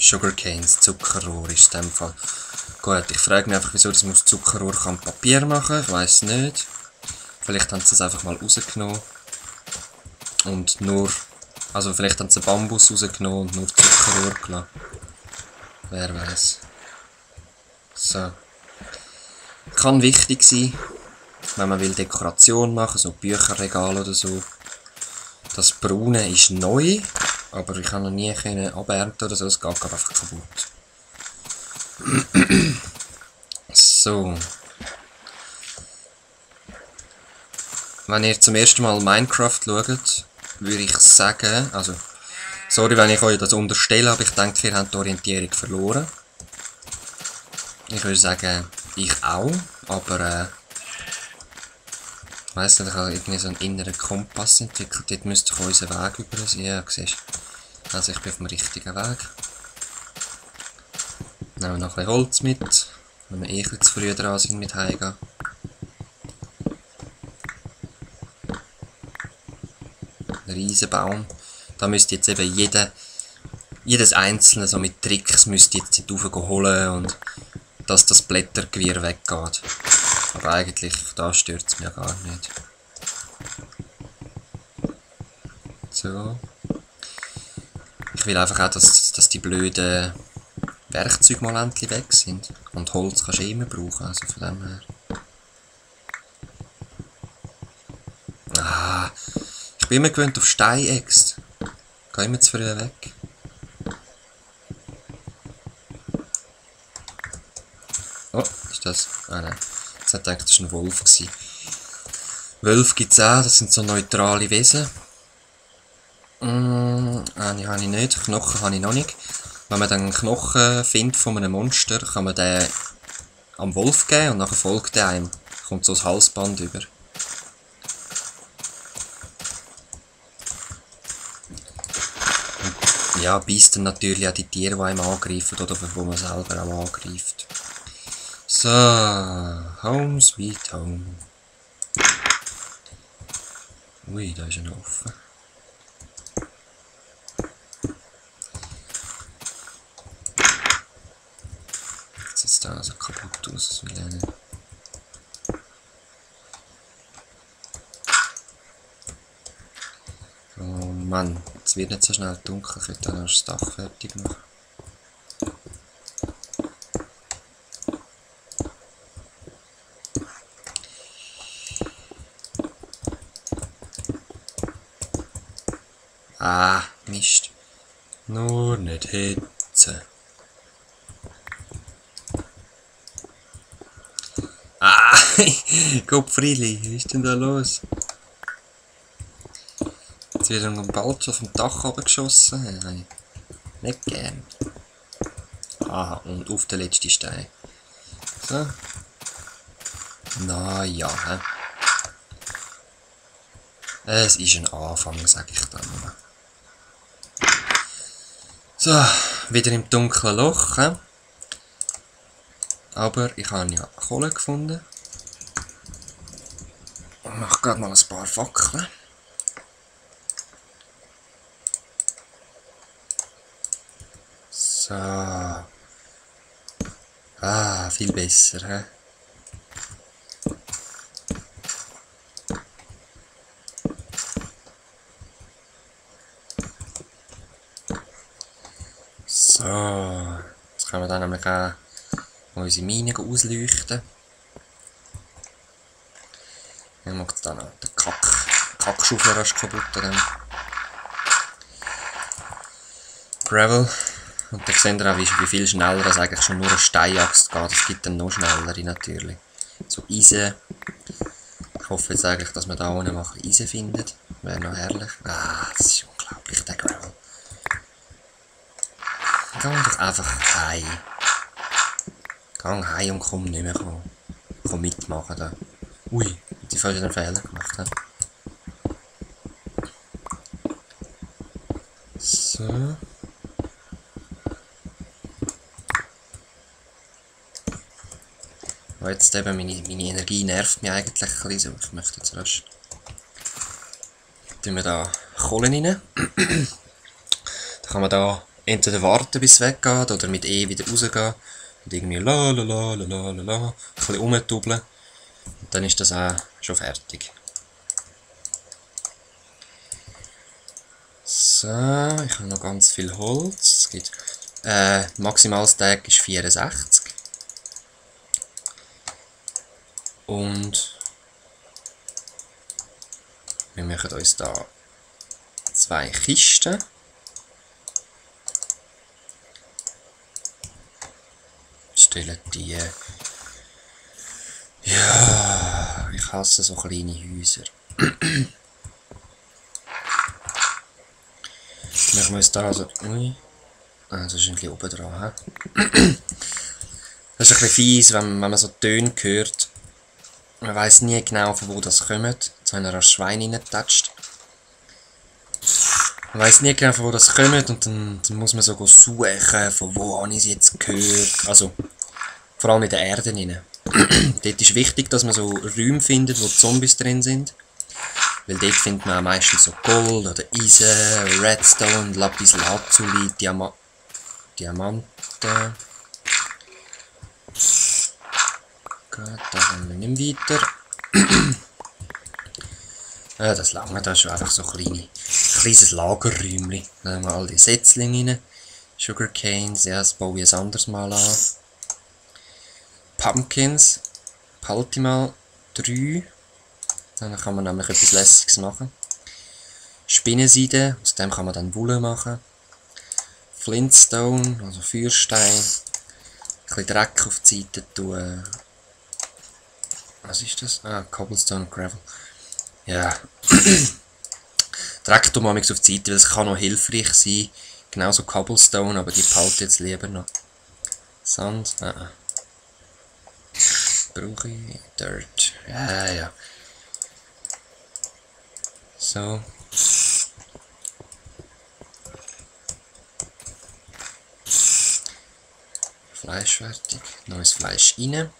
Sugarcanes, Zuckerrohr ist in dem Fall. Gut, ich frage mich einfach, wieso das aus Zuckerrohr kann Papier machen. Ich weiß nicht. Vielleicht haben sie es einfach mal rausgenommen. Und nur... Also vielleicht haben sie Bambus rausgenommen und nur Zuckerrohr gelassen. Wer weiß. So. Kann wichtig sein, wenn man will Dekoration machen, so Bücherregal oder so. Das Braune ist neu, aber ich habe noch nie abernten oder so, es geht einfach kaputt. So. Wenn ihr zum ersten Mal Minecraft schaut, würde ich sagen, also, sorry, wenn ich euch das unterstelle, aber ich denke, ihr habt die Orientierung verloren. Ich würde sagen, ich auch, aber, ich weiss nicht, ich habe irgendwie so einen inneren Kompass entwickelt, dort müsste ich unseren Weg über sein, ja, siehst du. Also ich bin auf dem richtigen Weg. Nehmen wir noch ein bisschen Holz mit, wenn wir ein bisschen zu früh dran sind mit Heimgehen. Ein riesen Baum. Da müsste jetzt eben jedes einzelne so mit Tricks müsste jetzt holen und dass das Blättergewirr weggeht. Aber eigentlich, da stört es mich gar nicht. So. Ich will einfach auch, dass die blöden Werkzeuge mal endlich weg sind. Und Holz kannst du immer brauchen, also von dem her. Ah, ich bin immer gewöhnt auf Steinäxt. Geh immer zu früh weg. Oh, ist das? Ah nein. Jetzt hat ich gedacht, das war ein Wolf. Wölfe gibt es auch, das sind so neutrale Wesen. Habe ich nicht, Knochen habe ich noch nicht. Wenn man dann einen Knochen findet von einem Monster, kann man den am Wolf geben und nachher folgt der einem. Kommt so das Halsband über. Und ja, beißt dann natürlich auch die Tiere, die einem angreifen oder wo man selber auch angreift. So, home sweet home. Ui, da ist ein offen. Jetzt sieht es da also kaputt aus, das will ich nicht. Oh Mann, es wird nicht so schnell dunkel, ich könnte dann noch das Dach fertig machen. Ah, Mist. Nur nicht hitzen. Ah, Gottfriedli, was ist denn da los? Jetzt wird ein Balz auf dem Dach runtergeschossen. Nein, nicht gern. Aha, und auf den letzten Stein. So. Na ja, hä? Es ist ein Anfang, sag ich dann mal. So, wieder im dunklen Loch. He? Aber ich habe ja Kohle gefunden. Und mache gerade mal ein paar Fackeln. So. Ah, viel besser. He? So, jetzt können wir dann nämlich auch unsere Mine ausleuchten. Dann macht es dann noch den Kackschaufler ist kaputt an dem Gravel. Und dann seht ihr auch, wie viel schneller das eigentlich schon nur eine Steinaxt geht. Es gibt dann noch schnellere natürlich. So Eisen. Ich hoffe jetzt eigentlich, dass man da unten mal Eisen findet. Wäre noch herrlich. Ah, das ist unglaublich, der Gravel. Geh doch einfach heim. Geh heim und komm nicht mehr. Komm mitmachen da. Ui, die falsch einen Fehler gemacht. He? So. Und jetzt eben, meine Energie nervt mich eigentlich ein bisschen. Ich möchte jetzt rasch. Tun wir da Kohle rein. Dann kann man da entweder warten, bis es weggeht, oder mit E wieder rausgehen. Und irgendwie la la la la la la la, ein bisschen rumtubbeln. Und dann ist das auch schon fertig. So, ich habe noch ganz viel Holz. Es gibt, Maximalstack ist 64. Und wir machen uns da 2 Kisten. Stellen die. Ja, ich hasse so kleine Häuser. Machen wir uns da also. Ui. Ah, das ist ein bisschen oben dran. Das ist ein bisschen fies, wenn man so Töne hört. Man weiss nie genau, von wo das kommt. Jetzt haben wir ein Schwein reingetatscht. Man weiss nie genau, von wo das kommt, und dann muss man so suchen, von wo habe ich es jetzt gehört. Also, vor allem in der Erde rein. Dort ist wichtig, dass man so Räume findet, wo Zombies drin sind. Weil dort findet man meistens so Gold oder Eisen, Redstone, Lapis Lazuli, Diamanten. Gut, da kommen wir nicht weiter. Ja, das lange, das ist einfach so ein kleines Lagerräumchen. Da haben wir all die Setzlinge rein. Sugarcanes, ja, das baue ich ein anderes Mal an. Pumpkins, behalte ich mal 3. Dann kann man nämlich etwas Lässiges machen. Spinnenseide, aus dem kann man dann Wolle machen. Flintstone, also Feuerstein. Ein bisschen Dreck auf die Seite tun. Was ist das? Ah, Cobblestone Gravel. Ja. Dreck tun wir auf die Seite, weil es kann noch hilfreich sein. Genauso Cobblestone, aber die behalte ich jetzt lieber noch. Sand, brauche ich Dirt. Ja, ja. So. Fleisch fertig. Neues Fleisch rein.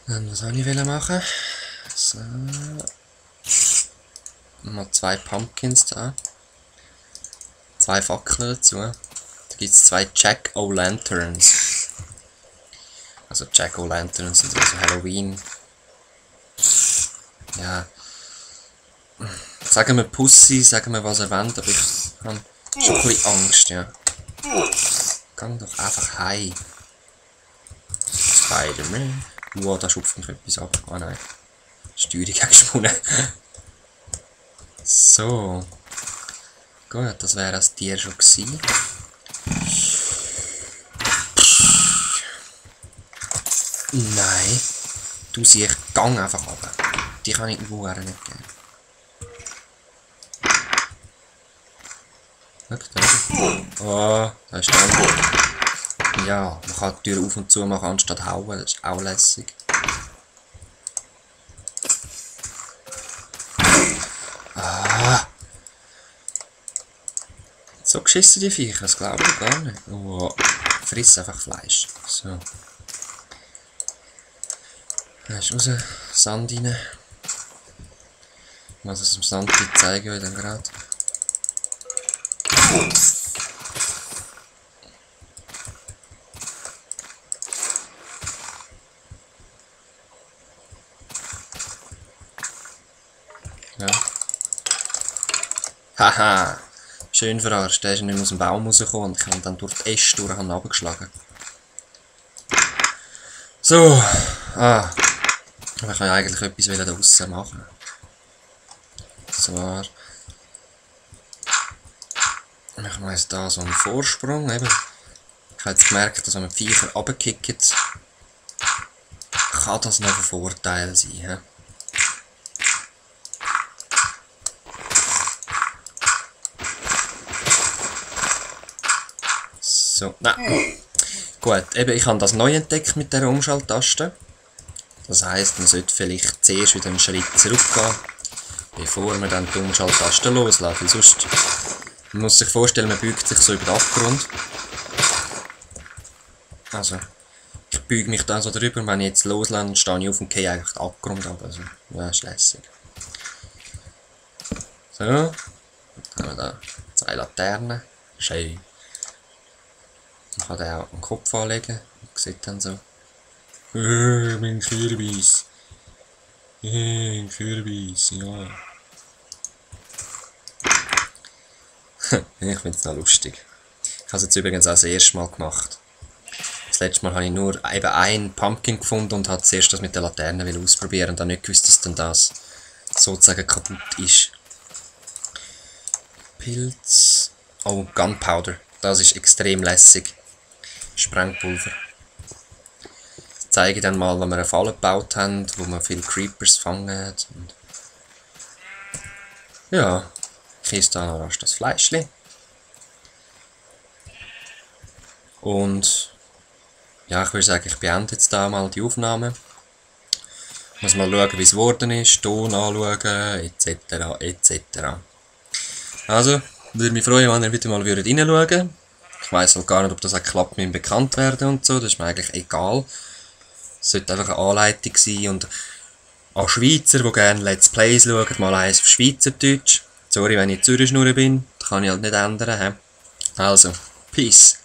Dann, was wollte ich machen? So. Mal 2 Pumpkins da. 2 Fackeln dazu. Da gibt es 2 Jack-O-Lanterns. Also Jack-O-Lanterns sind also Halloween. Ja. Sagen wir Pussy, sagen wir was er will, aber ich habe schon ein bisschen Angst, ja. Gang doch einfach heim. Spider-Man. Wow, da schupft mich etwas ab. Ah nein. Die Steuerung hat gesponnen. So. Gut, das wäre das Tier schon gewesen. Nein. Du siehst, gang einfach runter. Die kann ich nicht geben. Schau, oh, da ist der. Ja, man kann die Tür auf und zu machen, anstatt hauen. Das ist auch lässig. Ah. So geschissen die Viecher, das glaube ich gar nicht. Oh, friss einfach Fleisch. So. Da ist raus, Sand rein. Ich muss es im Sand zeigen, dann gerade. Ja. Haha! Schön verarscht, der ist nicht aus dem Baum rausgekommen und ich habe dann durch die Äste runtergeschlagen. So! Ah! Ich kann eigentlich etwas da draussen machen. Und zwar machen wir jetzt da so einen Vorsprung. Eben. Ich habe jetzt gemerkt, dass wenn man die Viecher runterkickt, kann das noch ein Vorteil sein. He? So, nein. Gut, eben, ich habe das neu entdeckt mit dieser Umschalttaste. Das heisst, man sollte vielleicht zuerst wieder einen Schritt zurückgehen, bevor man dann die Umschalttaste loslässt. Weil sonst, man muss sich vorstellen, man beugt sich so über den Abgrund. Also, ich beuge mich da so drüber, wenn ich jetzt loslasse, stehe ich auf und gehe eigentlich den Abgrund ab. Also, ja, ist lässig. So, Dann haben wir da 2 Laternen. Schön. Man kann den auch am Kopf anlegen. Sieht dann so. Mein Kürbis. Ein Kürbis, ja. Ich finde es noch lustig. Ich habe es jetzt übrigens auch das erste Mal gemacht. Das letzte Mal habe ich nur eben einen Pumpkin gefunden und habe zuerst das mit der Laterne ausprobieren und dann nicht gewusst, dass dann das sozusagen kaputt ist. Pilz. Oh, Gunpowder. Das ist extrem lässig. Sprengpulver. Ich zeige dann mal, wenn wir eine Falle gebaut haben, wo wir viele Creepers fangen. Und ja, ich esse da noch rasch das Fleischli. Und ja, ich würde sagen, ich beende jetzt da mal die Aufnahme. Ich muss mal schauen, wie es geworden ist, Ton anschauen, etc. etc. Also, würde mich freuen, wenn ihr wieder mal reinschauen würdet. Ich weiss halt gar nicht, ob das auch klappt mit dem Bekanntwerden und so, das ist mir eigentlich egal. Es sollte einfach eine Anleitung sein und an Schweizer, die gerne Let's Plays schauen, mal eins auf Schweizerdeutsch. Sorry, wenn ich in Zürich bin, das kann ich halt nicht ändern. Also, Peace.